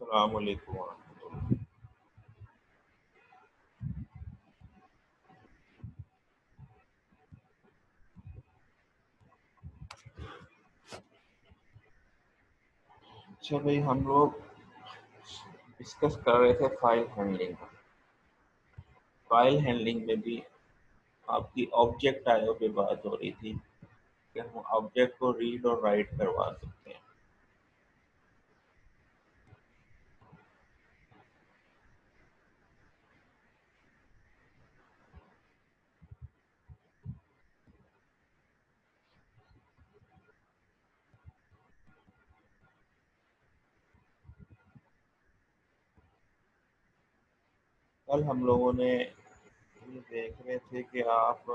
अस्सलाम वालेकुम वरहमतुल्लाह। अच्छा भाई, हम लोग डिस्कस कर रहे थे फाइल हैंडलिंग। फाइल हैंडलिंग में भी आपकी ऑब्जेक्ट आईओ पे बात हो रही थी कि हम ऑब्जेक्ट को रीड और राइट करवा सकते हैं। कल हम लोगों ने ये देख रहे थे कि आप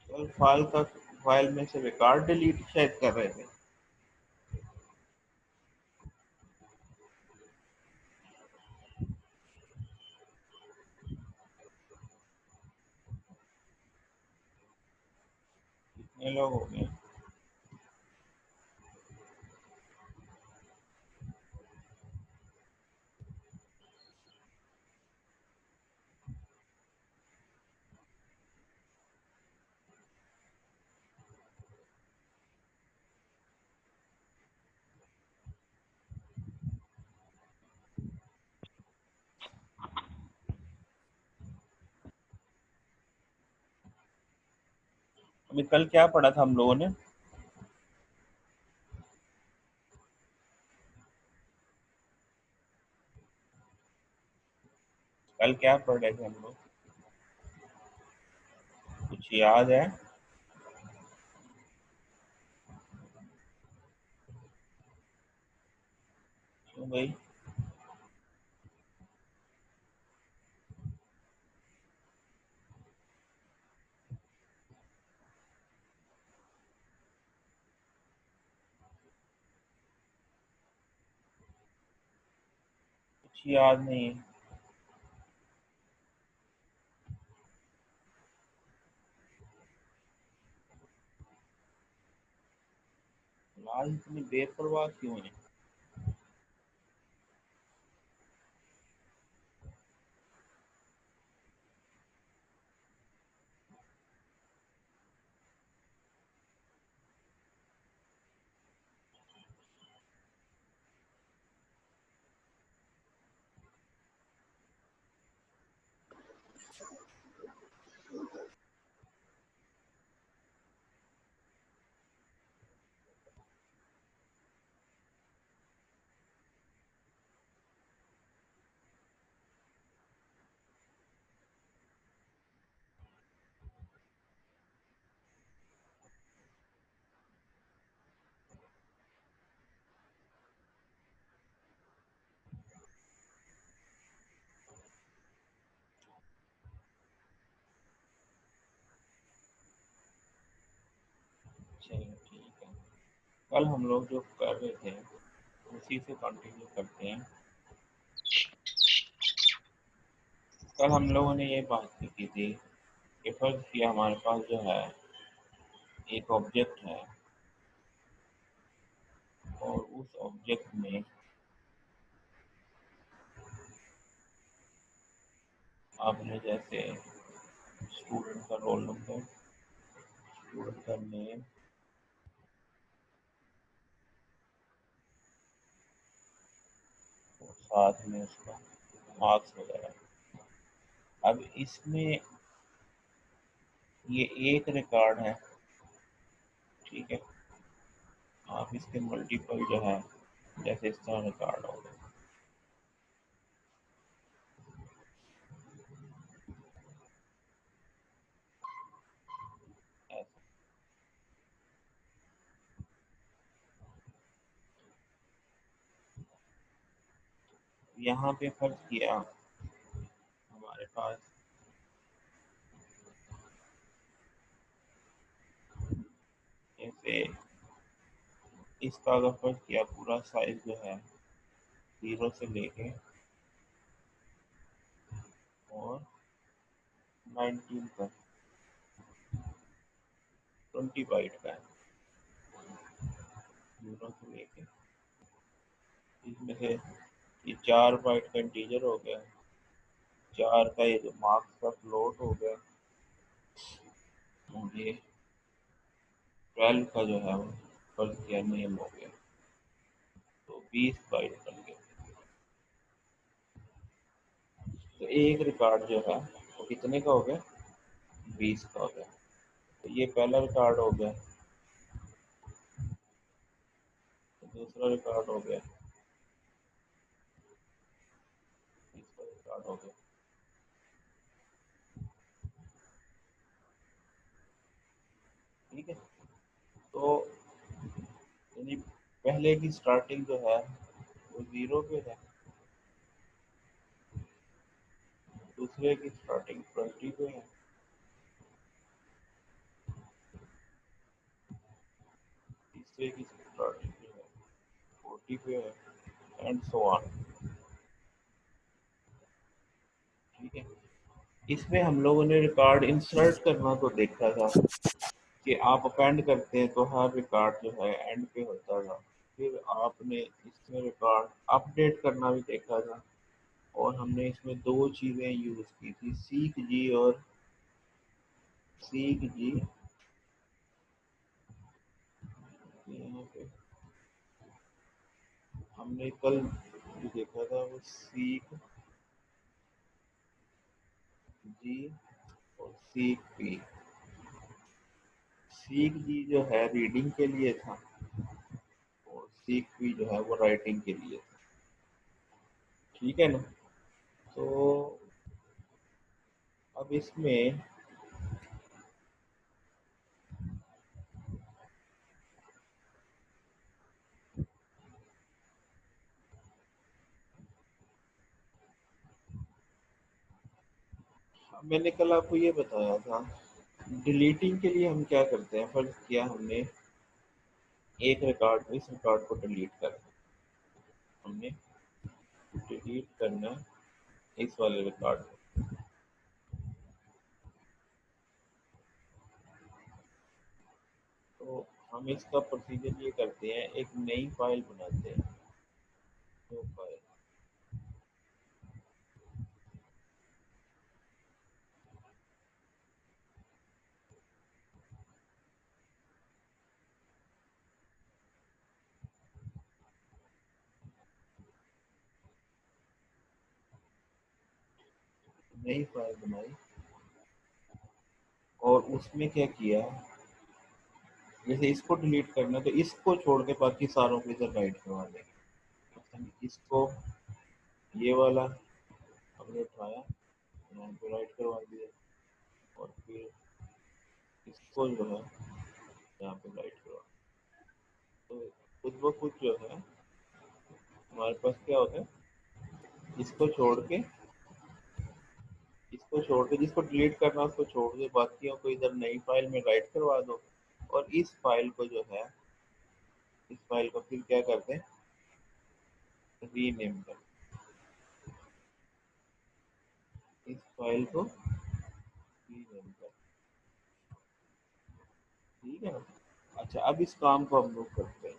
कल फाइल में से रिकॉर्ड डिलीट शायद कर रहे थे। कितने लोग हो गए? अभी कल क्या पढ़ा था हम लोगों ने? कल क्या पढ़ रहे थे हम लोग? कुछ याद है? क्यों भाई? कुछ याद नहीं है? आज इतनी बेपरवाह क्यों है? चलो ठीक है। कल हम लोग जो कर रहे थे उसी से कंटिन्यू करते हैं। कल हम लोगों ने ये बात की थी कि फर्ज किया हमारे पास जो है एक ऑब्जेक्ट है और उस ऑब्जेक्ट में आपने जैसे स्टूडेंट का रोल नंबर, स्टूडेंट का नेम और साथ में उसका मार्क्स वगैरह। अब इसमें ये एक रिकॉर्ड है, ठीक है। आप इसके मल्टीपल जो है जैसे इस तरह रिकॉर्ड हो गए। ऐसे यहाँ पे फर्ज किया हमारे पास जैसे इसका अगर फर्ज किया पूरा साइज जो है 0 से लेके और 19 तक, 20 बाइट का है, 0 से लेके इसमें से ये 4 बाइट का इंटीजर हो गया, 4 का ये जो मार्क्स का फ्लोट हो गया, और ये 12 का जो है वो फर्ज किया नेम हो गया, तो 20 बाइट बन गया। तो एक रिकॉर्ड जो है वो कितने का हो गया, 20 का हो गया। तो ये पहला रिकॉर्ड हो गया, तो दूसरा रिकॉर्ड हो गया, तीसरा रिकॉर्ड हो गया। ठीक है, तो यानी पहले की स्टार्टिंग जो है वो 0 पे है, दूसरे की स्टार्टिंग 20 पे है, तीसरे की स्टार्टिंग जो है 40 पे है, एंड सो ऑन। ठीक है, इसमें हम लोगों ने रिकॉर्ड इंसर्ट करना तो देखा था कि आप अपेंड करते हैं तो हर रिकॉर्ड जो है एंड पे होता था। फिर आपने इसमें रिकॉर्ड अपडेट करना भी देखा था, और हमने इसमें दो चीज़ें यूज़ की थी, सीक जी और सीक जी। यहाँ पे हमने कल जो देखा था वो सीक जी और सीक पी। सीक जी जो है रीडिंग के लिए था, और सीक पी जो है वो राइटिंग के लिए था। ठीक है ना, तो अब इसमें मैंने कल आपको ये बताया था, डिलीटिंग के लिए हम क्या करते हैं, फर्ज किया हमने एक रिकॉर्ड, इस रिकॉर्ड को डिलीट कर, हमने डिलीट करना इस वाले रिकॉर्ड को। तो हम इसका प्रोसीजर ये करते हैं, एक नई फाइल बनाते हैं, न्यू फाइल। नई फाइल बनाई, और उसमें क्या किया, जैसे इसको डिलीट करना तो इसको छोड़ के बाकी सारों को इधर राइट करवा देंगे। इसको ये वाला हमने उठाया, यहाँ पे राइट करवा दिया, और फिर इसको जो है यहाँ पे राइट करवा। तो खुद ब खुद जो है हमारे पास क्या होता है, इसको छोड़ के, इसको छोड़ के जिसको डिलीट करना है उसको छोड़ दो, बाकियों को इधर नई फाइल में राइट करवा दो, और इस फाइल को जो है, इस फाइल को फिर क्या करते हैं, रीनेम कर, इस फाइल को रीनेम कर। ठीक है ना। अच्छा, अब इस काम को हम लोग करते हैं।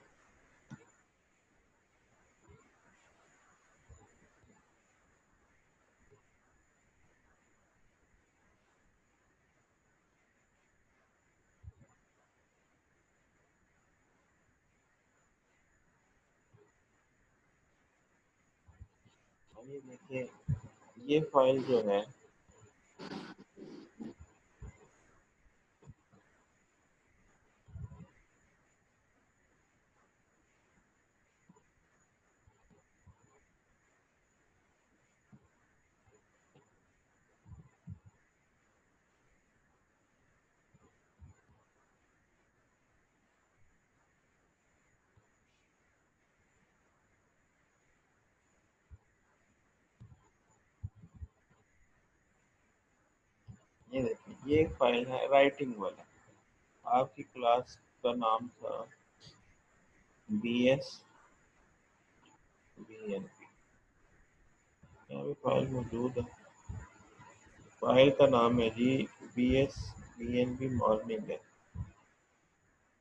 ये देखिए, ये फाइल जो है, ये देखिए, ये एक फाइल है राइटिंग वाला। आपकी क्लास का नाम था BSBNP। यहाँ पे फाइल मौजूद है, फाइल का नाम है जी BSBNP मॉर्निंग है।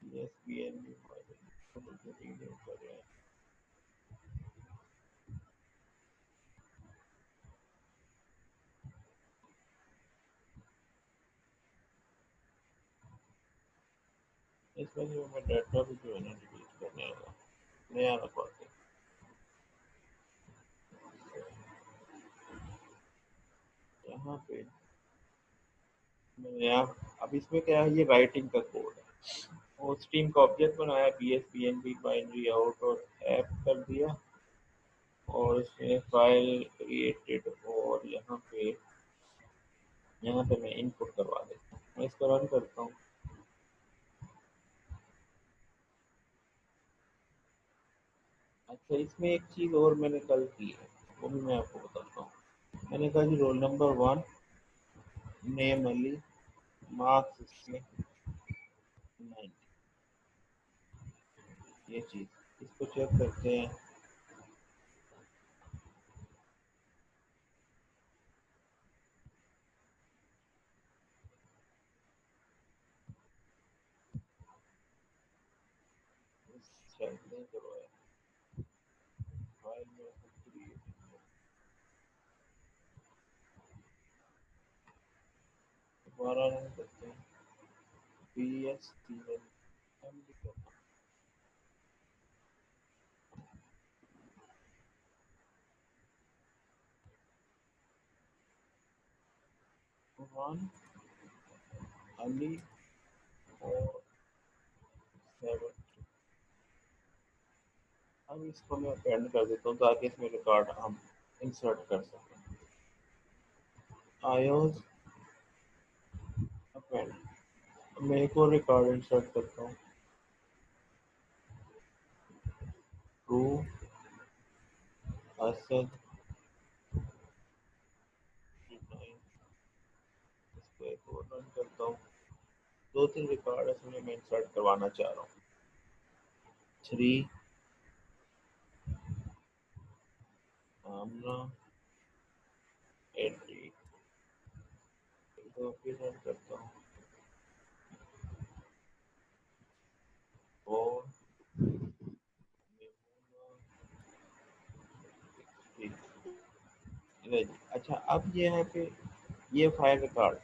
ESPN इसमें जो मैं डाटा भी जो है ना डिलीट करने लगा, नया रखवाते यहाँ पे मैंने यहाँ अब इसमें क्या है, ये राइटिंग का कोड है और स्ट्रीम का ऑब्जेक्ट बनाया, B S P N B binary out और ऐप कर दिया और इसमें फाइल क्रिएटेड और यहाँ पे मैं इनपुट करवा देता हूँ, मैं इसको रन करता हूँ। अच्छा, इसमें एक चीज़ और मैंने कल की है, वो भी मैं आपको बताता हूँ। मैंने कहा जी roll number 1, name Ali, marks इसमें 90, ये चीज़ इसको चेक करते हैं। चेक नहीं करवाया फाइल में, दोबारा रन करते हैं, B S T N one अली और 7। अब इसको मैं अपेंड कर देता हूँ ताकि इसमें रिकॉर्ड हम इंसर्ट कर सकें। आयोस अपेंड, मैं एक और रिकॉर्ड इंसर्ट करता हूँ, ट्रू असद, इसको एक और रन करता हूँ। 2-3 रिकॉर्ड इसमें मैं इंसर्ट करवाना चाह रहा हूँ। 3 आमना 80, इसको फिर रन करता हूँ। 4 अच्छा, अब ये है कि ये फाइल रिकॉर्ड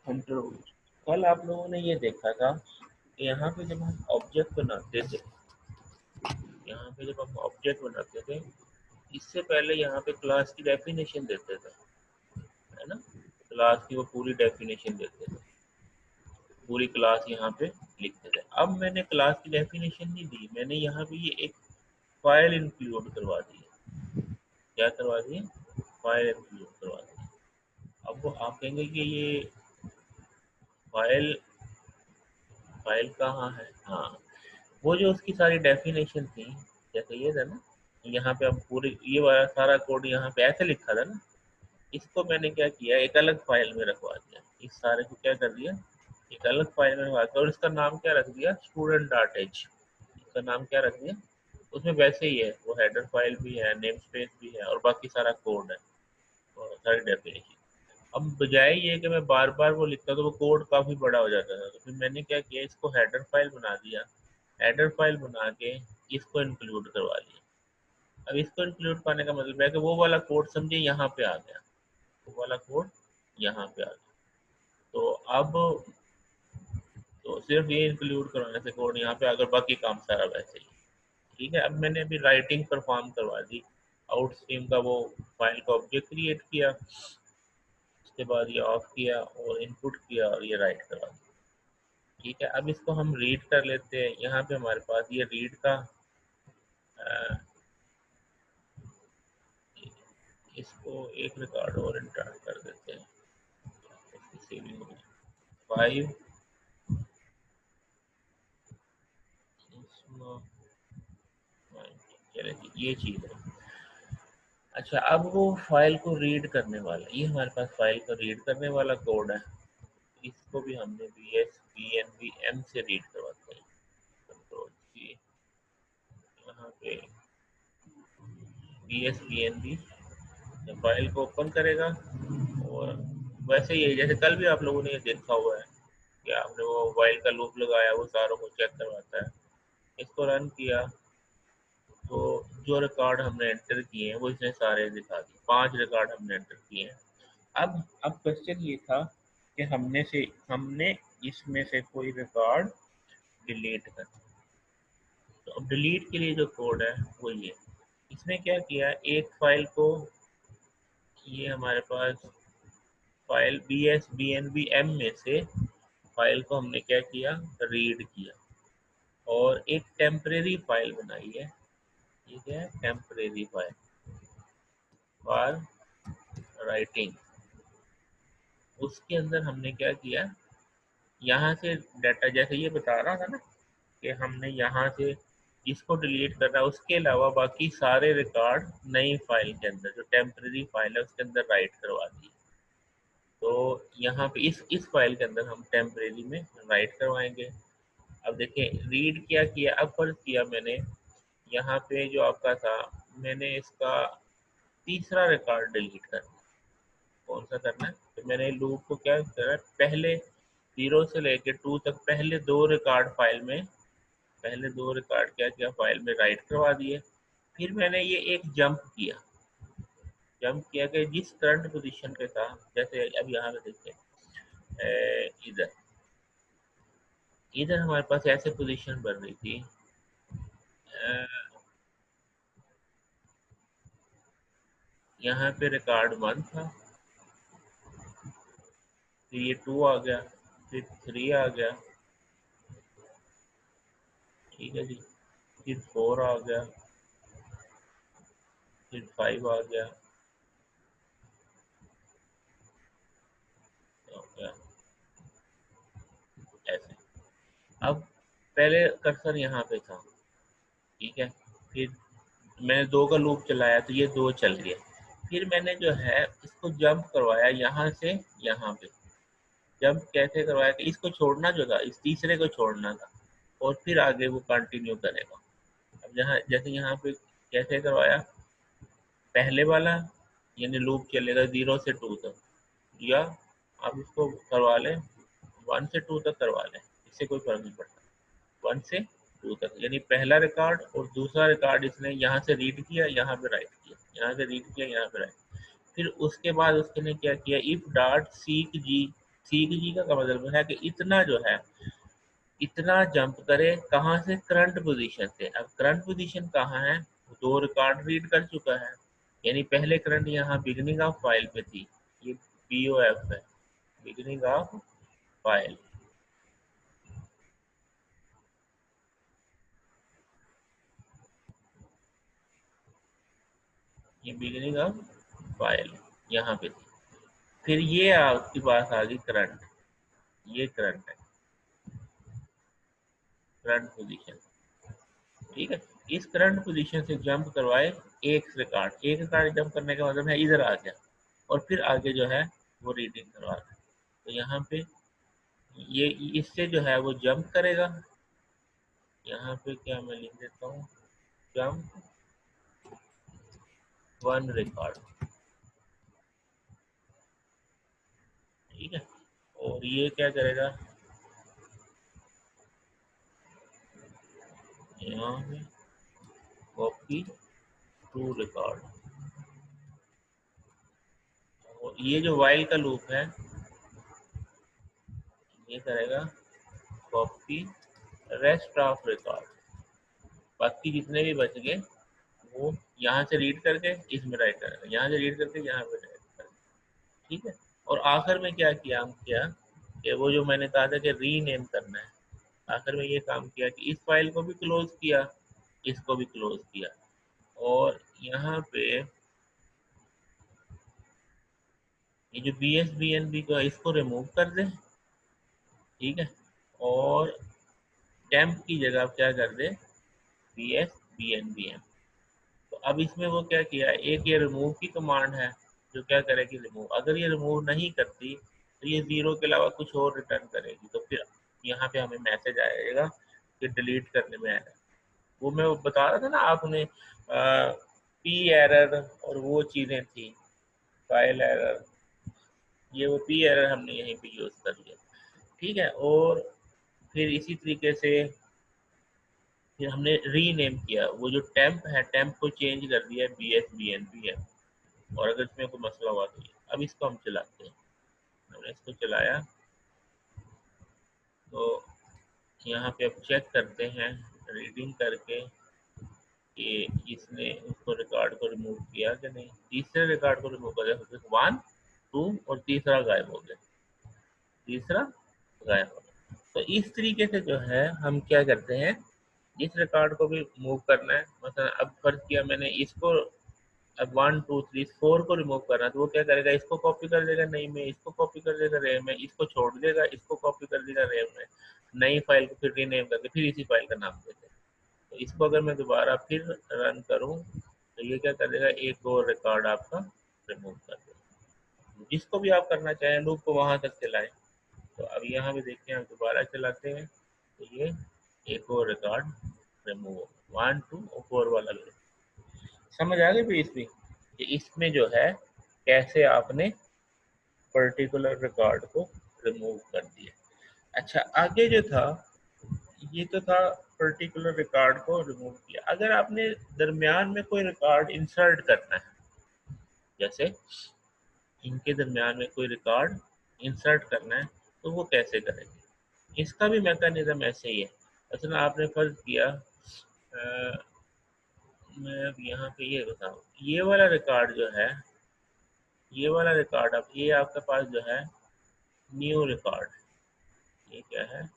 हंटर हो गई। कल आप लोगों ने ये देखा था कि यहाँ पे जब हम ऑब्जेक्ट बनाते थे, यहाँ पे जब हम ऑब्जेक्ट बनाते थे, इससे पहले यहाँ पे क्लास की डेफिनेशन देते थे, है ना। क्लास की वो पूरी डेफिनेशन देते थे, पूरी क्लास यहाँ पे लिखते थे। अब मैंने क्लास की डेफिनेशन नहीं दी, मैंने यहाँ पे ये एक फाइल इंक्लूड करवा दी है। क्या करवा दी है? फाइल इंक्लूड करवा दी है। अब वो आप कहेंगे कि ये फाइल फाइल कहाँ है? हाँ, वो जो उसकी सारी डेफिनेशन थी, जैसे ये था ना, यहाँ पे हम पूरी ये वाला सारा कोड यहाँ पे ऐसे लिखा था ना, इसको मैंने क्या किया, एक अलग फाइल में रखवा दिया। इस सारे को क्या कर दिया, एक अलग फाइल में रखवा दिया और इसका नाम क्या रख दिया, स्टूडेंट डॉट एच। इसका नाम क्या रख दिया, उसमें वैसे ही है, वो हेडर फाइल भी है, नेम स्पेस भी है और बाकी सारा कोड है और सारी डेफिनेशन। अब बजाय ये कि मैं बार बार वो लिखता तो वो कोड काफ़ी बड़ा हो जाता था, तो फिर मैंने क्या किया, इसको हेडर फाइल बना दिया। हेडर फाइल बना के इसको इंक्लूड करवा लिया। अब इसको इंक्लूड करने का मतलब है कि वो वाला कोड समझे यहाँ पे आ गया, वो वाला कोड यहाँ पे आ गया। तो अब तो सिर्फ ये इंक्लूड करवाने से कोड यहाँ पे अगर बाकी काम सारा वैसे ही। ठीक है, अब मैंने अभी राइटिंग परफॉर्म करवा दी, आउट स्ट्रीम का वो फाइल का ऑब्जेक्ट क्रिएट किया, उसके बाद ये ऑफ किया और इनपुट किया और ये राइट करवा दिया। ठीक है, अब इसको हम रीड कर लेते हैं। यहाँ पे हमारे पास ये रीड का अ, इसको एक रिकॉर्ड और इंटर कर देते हैं, इसकी सेविंग हो गई 5। चले जी, ये चीज़ है। अच्छा, अब वो फाइल को रीड करने वाला, ये हमारे पास फाइल को रीड करने वाला कोड है, इसको भी हमने B S B N B M से रीड करवाते हैं। कंट्रोल जी, यहाँ पे B S B N B file को ओपन करेगा और वैसे ही है जैसे कल भी आप लोगों ने ये देखा हुआ है, या आपने वो वाइल का लूप लगाया वो सारों को चेक करवाता है। इसको रन किया तो जो रिकॉर्ड हमने एंटर किए हैं वो इसने सारे दिखा दिए, 5 रिकॉर्ड हमने एंटर किए हैं। अब क्वेश्चन ये था कि हमने इसमें से कोई रिकॉर्ड डिलीट कर। तो अब डिलीट के लिए जो कोड है वो ये, इसने क्या किया, एक फाइल को, ये हमारे पास फाइल BSBNBM में से फाइल को हमने क्या किया, रीड किया और एक टेम्परेरी फाइल बनाई है। ये क्या है, टेम्परेरी फाइल फॉर राइटिंग। उसके अंदर हमने क्या किया, यहाँ से डाटा, जैसे ये बता रहा था ना कि हमने यहाँ से इसको डिलीट करना है, उसके अलावा बाकी सारे रिकॉर्ड नई फाइल के अंदर, जो टेम्परेरी फाइल है उसके अंदर राइट करवा दी। तो यहाँ पे इस फाइल के अंदर हम टेम्परेरी में राइट करवाएंगे। अब देखें रीड क्या किया, अब फर्ज किया मैंने यहाँ पे जो आपका था, मैंने इसका तीसरा रिकॉर्ड डिलीट करना। कौन सा करना है, तो मैंने लूप को क्या करा, पहले 0 से लेके 2 तक पहले दो रिकॉर्ड फाइल में, पहले दो रिकॉर्ड क्या किया, फाइल में राइट करवा दिए। फिर मैंने ये एक जंप किया कि जिस करंट पोजीशन पे था, जैसे अब यहाँ पे देखिए इधर इधर हमारे पास ऐसे पोजीशन बन रही थी, यहाँ पे रिकॉर्ड 1 था, फिर ये 2 आ गया, फिर 3 आ गया, ठीक है जी, फिर 4 आ गया, फिर 5 आ गया, तो क्या ऐसे। अब पहले कर्सर यहाँ पे था, ठीक है, फिर मैंने 2 का लूप चलाया तो ये 2 चल गया। फिर मैंने जो है इसको जंप करवाया यहाँ से यहाँ पे। जंप कैसे करवाया कि इसको छोड़ना जो था, इस तीसरे को छोड़ना था और फिर आगे वो कंटिन्यू करेगा। अब यहाँ जैसे यहाँ पे कैसे करवाया, पहले वाला यानी लूप चलेगा 0 से 2 तक, या आप इसको करवा लें 1 से 2 तक करवा लें, इससे कोई फर्क नहीं पड़ता। 1 से 2 तक यानी पहला रिकॉर्ड और दूसरा रिकॉर्ड इसने यहाँ से रीड किया, यहाँ पे राइट किया, यहाँ से रीड किया, यहाँ पे राइट। फिर उसके बाद उसने क्या किया, इफ डॉट सीक जी का मतलब है कि इतना जो है, इतना जंप करे कहाँ से, करंट पोजीशन से। अब करंट पोजीशन कहाँ है, दो रिकॉर्ड रीड कर चुका है, यानी पहले करंट यहाँ बिगनिंग ऑफ फाइल पे थी, ये BOF है, बिगनिंग ऑफ फाइल, ये बिगनिंग ऑफ फाइल यहाँ पे थी। फिर ये आपके पास आ गई करंट, ये करंट है, करंट पोजीशन, ठीक है। इस करंट पोजीशन से जंप करवाए एक रिकॉर्ड जंप करने का मतलब है इधर आ गया, और फिर आगे जो है वो रीडिंग करवा रहा है। तो यहाँ पे ये इससे जो है वो जंप करेगा, यहाँ पे क्या मैं लिख देता हूँ, जंप 1 रिकॉर्ड, ठीक है। और ये क्या करेगा, यहाँ पे कॉपी 2 रिकॉर्ड, और ये जो वाइल का लूप है ये करेगा कॉपी रेस्ट ऑफ रिकॉर्ड, बाकी जितने भी बच गए वो यहाँ से रीड करके इसमें राइट करेगा, यहाँ से रीड करके यहाँ पे राइट करेगा, ठीक है। और आखिर में क्या किया, हम किया कि वो जो मैंने कहा था कि रीनेम करना है, आखिर में ये काम किया कि इस फाइल को भी क्लोज किया, इसको भी क्लोज किया, और यहाँ पे ये जो BSBNB का इसको रिमूव कर दे, ठीक है। और टेम्प की जगह क्या कर दे, BSBNBM। तो अब इसमें वो क्या किया, एक ये रिमूव की कमांड है जो क्या करेगी, रिमूव। अगर ये रिमूव नहीं करती तो ये 0 के अलावा कुछ और रिटर्न करेगी, तो फिर यहाँ पे हमें मैसेज आएगा कि डिलीट करने में आएगा। वो मैं बता रहा था ना आपने, P एरर और वो चीज़ें थी, फाइल एरर, ये वो P एरर हमने यहीं पे यूज़ कर लिया। ठीक है। और फिर इसी तरीके से फिर हमने रीनेम किया, वो जो टेम्प है टेम्प को चेंज कर दिया B S B N P है। और अगर इसमें कोई मसला हुआ तो अब इसको हम चलाते हैं। हमने इसको चलाया तो यहाँ पे अब चेक करते हैं रीडिंग करके कि इसने उसको रिकॉर्ड को रिमूव किया कि नहीं। तीसरे रिकॉर्ड को रिमूव कर दिया, 1 2 और तीसरा गायब हो गया, तीसरा गायब हो गया। तो इस तरीके से जो है हम क्या करते हैं, जिस रिकॉर्ड को भी मूव करना है, मतलब अब फर्ज किया मैंने इसको, अब 1 2 3 4 को रिमूव करना है तो वो क्या करेगा, इसको कॉपी कर देगा नई में, इसको कॉपी कर देगा रैम में, इसको छोड़ देगा, इसको कॉपी कर देगा रैम में, नई फाइल को फिर रीनेम करके फिर इसी फाइल का नाम देते हैं। तो इसको अगर मैं दोबारा फिर रन करूं तो ये क्या कर देगा, एक और रिकॉर्ड आपका रिमूव कर देगा। जिसको भी आप करना चाहें लूप को वहां तक चलाएं। तो अब यहाँ पे देखते हैं, हम दोबारा चलाते हैं तो ये एक और रिकॉर्ड रिमूव हो, 1 2 और 4 वाला भी। समझ आ गई भी इसमें कि इसमें जो है कैसे आपने पर्टिकुलर रिकॉर्ड को रिमूव कर दिया। अच्छा, आगे जो था ये तो था पर्टिकुलर रिकॉर्ड को रिमूव किया। अगर आपने दरमियान में कोई रिकॉर्ड इंसर्ट करना है, जैसे इनके दरमियान में कोई रिकॉर्ड इंसर्ट करना है तो वो कैसे करेंगे, इसका भी मैकेनिज्म ऐसे ही है। अच्छा, आपने फर्ज किया मैं अब यहाँ पे ये बताऊँ, ये वाला रिकॉर्ड जो है, ये वाला रिकॉर्ड, अब ये आपके पास जो है न्यू रिकॉर्ड, ये क्या है,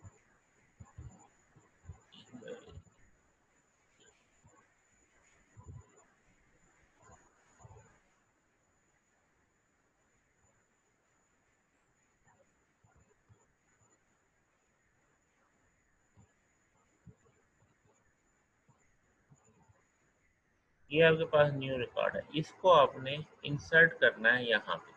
ये आपके पास न्यू रिकॉर्ड है, इसको आपने इंसर्ट करना है यहाँ पे।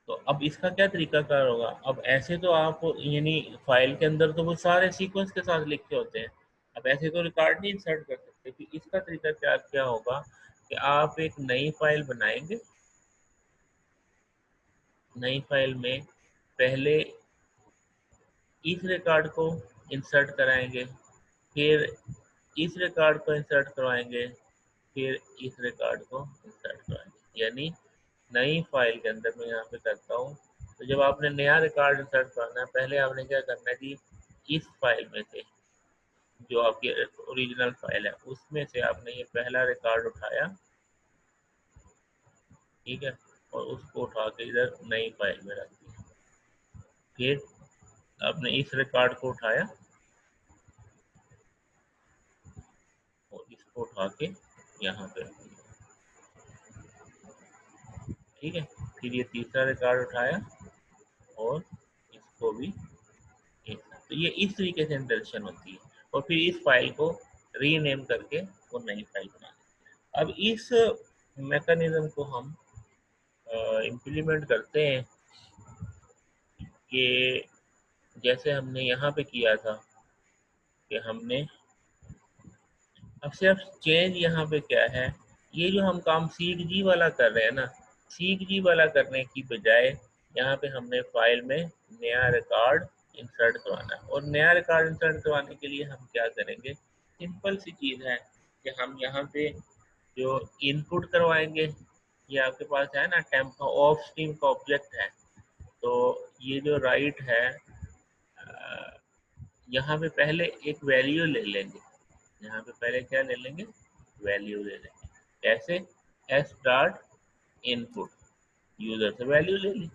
तो अब इसका क्या तरीका कार होगा, अब ऐसे तो आप यानी फाइल के अंदर तो वो सारे सीक्वेंस के साथ लिखे होते हैं, अब ऐसे तो रिकॉर्ड नहीं इंसर्ट कर सकते। कि इसका तरीका क्या क्या होगा कि आप एक नई फाइल बनाएंगे, नई फाइल में पहले इस रिकॉर्ड को इंसर्ट कराएंगे, फिर इस रिकॉर्ड को इंसर्ट करवाएंगे, फिर इस रिकॉर्ड को इंसर्ट करवाएंगे। यानी नई फाइल के अंदर मैं यहाँ पे करता हूँ, तो जब आपने नया रिकॉर्ड इंसर्ट करना है पहले आपने क्या करना है जी, इस फाइल में से जो आपकी ओरिजिनल फाइल है उसमें से आपने ये पहला रिकॉर्ड उठाया, ठीक है, और उसको उठा के इधर नई फाइल में रख दिया। फिर आपने इस रिकॉर्ड को उठाया और इसको उठा के यहाँ पे रख दिया, ठीक है। फिर ये तीसरा रिकॉर्ड उठाया और इसको भी एक साथ। तो ये इस तरीके से इंटरेक्शन होती है और फिर इस फाइल को रीनेम करके वो नई फाइल बना दें। अब इस मैकेनिज्म को हम इम्प्लीमेंट करते हैं कि जैसे हमने यहाँ पे किया था कि हमने अब सिर्फ चेंज यहाँ पे क्या है, ये जो हम काम सीख जी वाला कर रहे हैं ना, सीख जी वाला करने की बजाय यहाँ पे हमने फाइल में नया रिकॉर्ड इंसर्ट करवाना है। और नया रिकॉर्ड इंसर्ट करवाने के लिए हम क्या करेंगे, सिंपल सी चीज़ है कि हम यहाँ पे जो इनपुट करवाएंगे, ये आपके पास है ना टेम्प का ऑफ स्ट्रीम का ऑब्जेक्ट है। तो ये जो राइट है यहाँ पे पहले एक वैल्यू ले लेंगे, यहाँ पे पहले क्या ले लेंगे, वैल्यू ले लेंगे। कैसे, एस डॉट इनपुट, यूजर से वैल्यू ले ली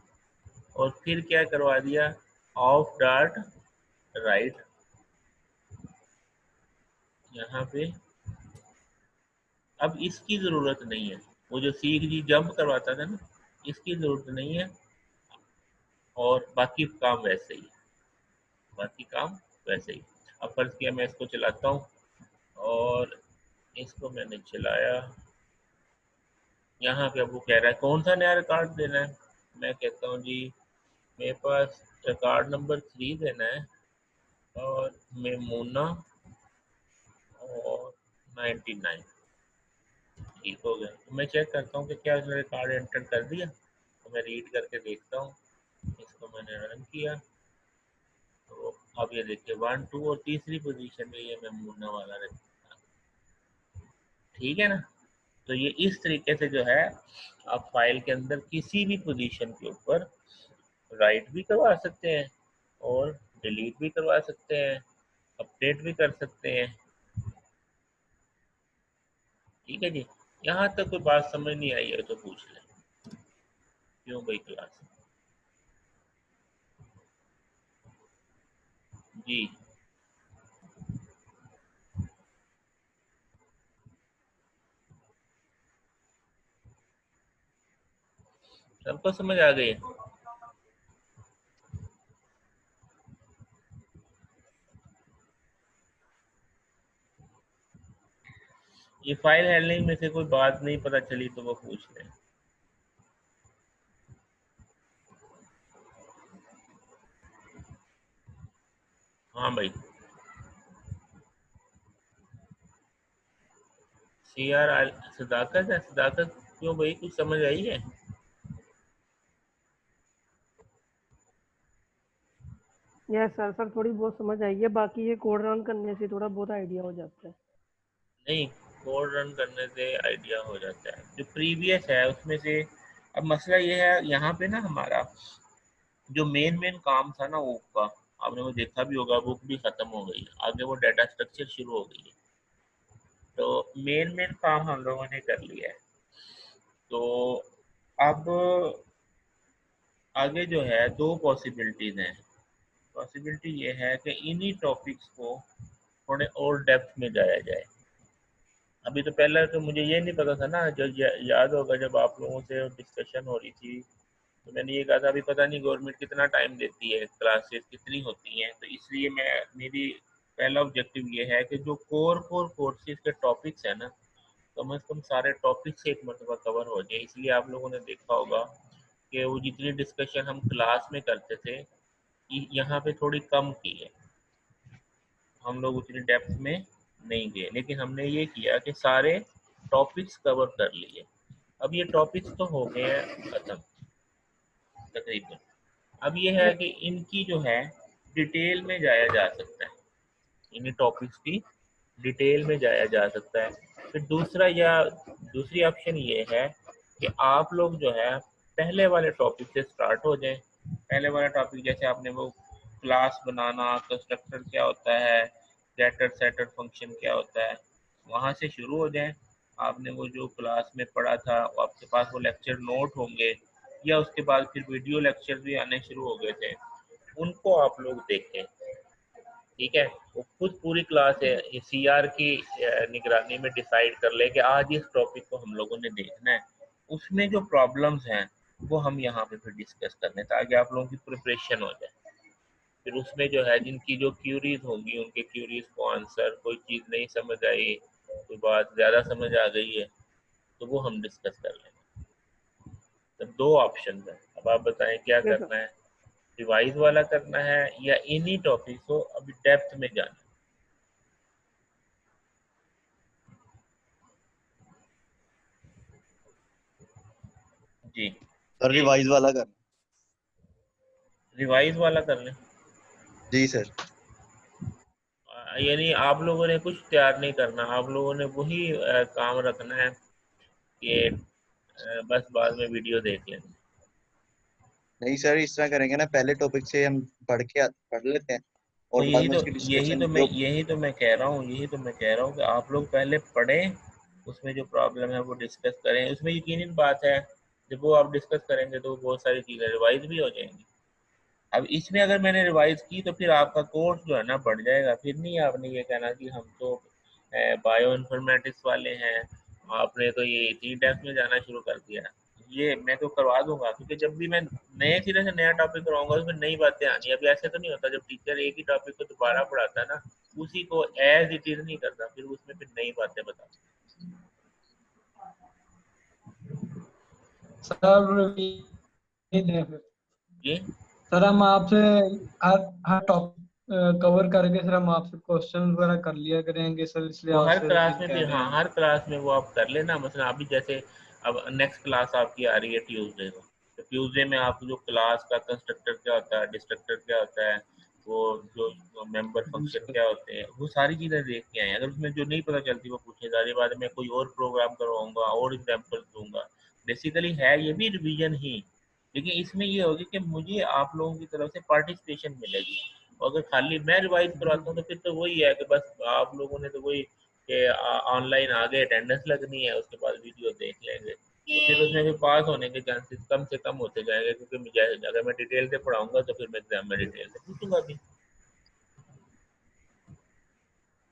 और फिर क्या करवा दिया, ऑफ डॉट राइट, यहाँ पे अब इसकी ज़रूरत नहीं है, वो जो सीख जी जंप करवाता था ना, इसकी ज़रूरत नहीं है। और बाकी काम वैसे ही, बाकी काम वैसे ही। अब फर्ज किया मैं इसको चलाता हूँ और इसको मैंने चलाया, यहाँ पे अब वो कह रहा है कौन सा नया रिकॉर्ड देना है। मैं कहता हूँ जी मेरे पास रिकॉर्ड नंबर 3 देना है और मेमूना और 99। ठीक हो गया। तो मैं चेक करता हूँ कि क्या उसने रिकॉर्ड एंटर कर दिया, तो मैं रीड करके देखता हूँ मैंने रन किया तो अब ये देखिए 1 2 और तीसरी पोजीशन में ये मैं मुड़ने वाला रहता। ठीक है ना। तो ये इस तरीके से जो है आप फाइल के अंदर किसी भी पोजीशन के ऊपर राइट भी करवा सकते हैं और डिलीट भी करवा सकते हैं, अपडेट भी कर सकते हैं। ठीक है जी। यहाँ तक कोई बात समझ नहीं आई है तो पूछ लें। क्यों भाई क्लास जी सबको समझ आ गई? ये फाइल हैंडलिंग में से कोई बात नहीं पता चली तो वो पूछ लें। हाँ भाई CR सदाकत है। सदाकत क्यों भाई कुछ समझ आई है? यस सर, थोड़ी बहुत समझ आई है, बाकी ये कोड रन करने से थोड़ा बहुत आइडिया हो जाता है। नहीं, कोड रन करने से आइडिया हो जाता है, जो प्रीवियस है उसमें से। अब मसला ये है यहाँ पे ना हमारा जो मेन काम था ना बुक का, आपने वो देखा भी होगा, बुक भी खत्म हो गई है, आगे वो डाटा स्ट्रक्चर शुरू हो गई है। तो मेन काम हम लोगों ने कर लिया है। तो अब आगे जो है दो पॉसिबिलिटीज हैं। पॉसिबिलिटी ये है कि इन्हीं टॉपिक्स को थोड़े और डेप्थ में जाया जाए। अभी तो पहले तो मुझे ये नहीं पता था ना, जो याद होगा जब आप लोगों से डिस्कशन हो रही थी तो मैंने ये कहा था अभी पता नहीं गवर्नमेंट कितना टाइम देती है, क्लासेस कितनी होती हैं, तो इसलिए मेरी पहला ऑब्जेक्टिव ये है कि जो कोर कोर्सेज के टॉपिक्स है ना, कम से कम सारे टॉपिक्स एक मरतबा कवर हो जाए। इसलिए आप लोगों ने देखा होगा कि वो जितनी डिस्कशन हम क्लास में करते थे यहाँ पे थोड़ी कम की है, हम लोग उतनी डेप्थ में नहीं गए, लेकिन हमने ये किया कि सारे टॉपिक्स कवर कर लिए। अब ये टॉपिक्स तो हो गए हैं खत्म तकरीबन। अब ये है कि इनकी जो है डिटेल में जाया जा सकता है, इन्हीं टॉपिक्स की डिटेल में जाया जा सकता है। फिर दूसरी ऑप्शन ये है कि आप लोग जो है पहले वाले टॉपिक से स्टार्ट हो जाएं। पहले वाला टॉपिक जैसे आपने वो क्लास बनाना, कंस्ट्रक्टर क्या होता है, गेटर सेटर फंक्शन क्या होता है, वहाँ से शुरू हो जाएं। आपने वो जो क्लास में पढ़ा था आपके पास वो लेक्चर नोट होंगे, या उसके बाद फिर वीडियो लेक्चर भी आने शुरू हो गए थे, उनको आप लोग देखें। ठीक है। वो खुद पूरी क्लास है ये CR की निगरानी में डिसाइड कर ले कि आज इस टॉपिक को हम लोगों ने देखना है, उसमें जो प्रॉब्लम्स हैं वो हम यहाँ पे फिर डिस्कस कर लें ताकि आप लोगों की प्रिपरेशन हो जाए। फिर उसमें जो है जिनकी जो क्यूरीज होंगी उनके क्यूरीज को आंसर, कोई चीज़ नहीं समझ आई, कोई बात ज़्यादा समझ आ गई है तो वो हम डिस्कस कर लेंगे। तो दो ऑप्शन है, अब आप बताएं क्या यस सर। करना है, रिवाइज वाला करना है या इन्हीं टॉपिक को अभी डेप्थ में जाना। जी सर रिवाइज वाला करना। रिवाइज वाला कर लें। जी सर। यानी आप लोगों ने कुछ तैयार नहीं करना, आप लोगों ने वही काम रखना है कि बस बाद में वीडियो देख लेंगे। नहीं सर, इस तरह करेंगे ना, पहले टॉपिक से हम पढ़ लेते हैं तो और बाद में उसकी डिस्कशन जो। यही तो मैं कह रहा हूँ, कि आप लोग पहले पढ़ें, उसमें जो प्रॉब्लम है वो डिस्कस करें। उसमें यकीनन बात है जब वो आप डिस्कस करेंगे तो बहुत सारी चीज़ें रिवाइज भी हो जाएंगी। अब इसमें अगर मैंने रिवाइज की तो फिर आपका कोर्स जो है ना बढ़ जाएगा। फिर नहीं आपने ये कहना कि हम तो बायो इन्फॉर्मेटिक्स वाले हैं, आपने तो ये इतनी डेप्थ में जाना शुरू कर दिया। ये मैं तो करवा दूंगा, क्योंकि जब भी मैं नए सिरे से नया टॉपिक करवाऊंगा उसमें नई बातें आनी। अभी ऐसे तो नहीं होता जब टीचर एक ही टॉपिक को दोबारा पढ़ाता है ना, उसी को एज इट इज नहीं करता, फिर उसमें फिर नई बातें बताता। सर ये जी सर हम आपसे हर हर टॉपिक कवर करके सर हम आपसे क्वेश्चन वगैरह कर लिया करेंगे सर, इसलिए वो हर आपसे क्लास फिर में कह फिर, रहे हाँ हैं। हर क्लास में वो आप कर लेना। मतलब अभी जैसे अब नेक्स्ट क्लास आपकी आ रही है ट्यूसडे को, तो ट्यूसडे में आप जो क्लास का कंस्ट्रक्टर क्या होता है, डिस्ट्रक्टर क्या होता है, वो जो मेंबर फंक्शन क्या होते हैं, वो सारी चीज़ें देख के आए। अगर उसमें जो नहीं पता चलती वो पूछे, सारी बात मैं कोई और प्रोग्राम करवाऊंगा और एग्जाम्पल दूंगा। बेसिकली है ये भी रिवीजन ही, लेकिन इसमें ये होगी कि मुझे आप लोगों की तरफ से पार्टिसिपेशन मिलेगी। और अगर खाली मैं रिवाइज करवाता हूँ तो फिर तो वही है कि बस आप लोगों ने तो वही कि ऑनलाइन आ गए, अटेंडेंस लगनी है, उसके बाद वीडियो देख लेंगे, तो फिर उसमें भी पास होने के चांसेस कम से कम होते जाएंगे, क्योंकि मुझे अगर मैं डिटेल से पढ़ाऊंगा तो फिर मैं एग्जाम में डिटेल से पूछूंगा भी।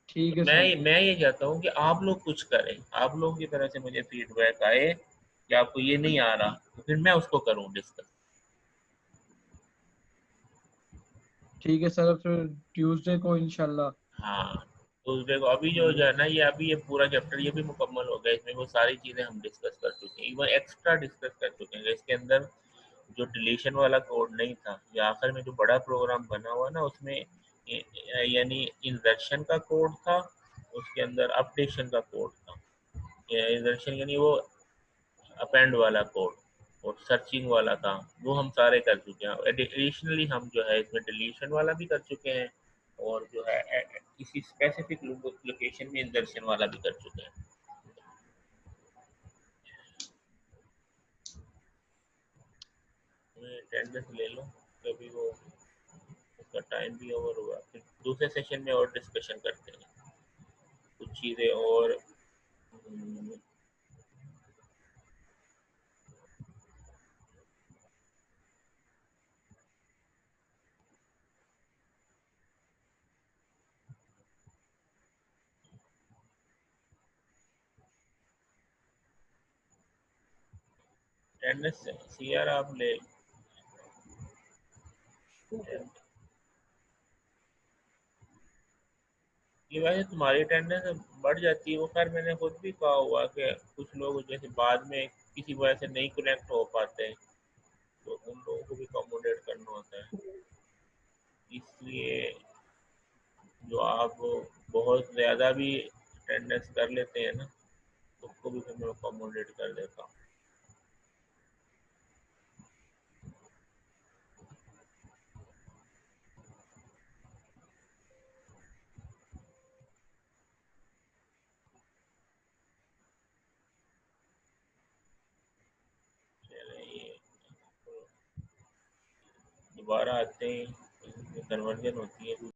ठीक तो है सर। मैं ये चाहता हूँ कि आप लोग कुछ करें, आप लोगों की तरफ से मुझे फीडबैक आए कि आपको ये नहीं आ रहा, तो फिर मैं उसको करूँ डिस्कस। ठीक है सर, फिर ट्यूसडे को इंशाल्लाह। हाँ, तो देखो अभी जो है ना, ये अभी ये पूरा चैप्टर ये भी मुकम्मल हो गया, इसमें वो सारी चीज़ें हम डिस्कस कर चुके हैं, इवन एक्स्ट्रा डिस्कस कर चुके हैं। इसके अंदर जो डिलीशन वाला कोड नहीं था, या आखिर में जो बड़ा प्रोग्राम बना हुआ ना, उसमें यानी इंसर्शन का कोड था, उसके अंदर अपडेशन का कोड था। इंसर्शन यानी वो अपेंड वाला कोड, और सर्चिंग वाला था, वो हम सारे कर चुके हैं। एडिशनली हम जो है इसमें डिलीशन वाला भी कर चुके हैं, और जो है किसी स्पेसिफिक लोकेशन में इंसर्शन वाला भी कर चुके हैं। अटेंडेंस ले लो, कभी वो उसका टाइम भी ओवर हुआ, फिर दूसरे सेशन में और डिस्कशन करते हैं कुछ चीज़ें और। अटेंडेंस सी आर आप ले, ये वैसे तुम्हारी अटेंडेंस बढ़ जाती है, वो खैर मैंने खुद भी कहा हुआ कि कुछ लोग जैसे बाद में किसी वजह से नहीं कनेक्ट हो पाते हैं, तो उन लोगों को भी अकोमोडेट करना होता है। इसलिए जो आप बहुत ज़्यादा भी अटेंडेंस कर लेते हैं ना, उसको भी फिर मैं अकोमोडेट कर देता हूँ। चलिए, दोबारा आते हैं, कन्वर्जन होती है।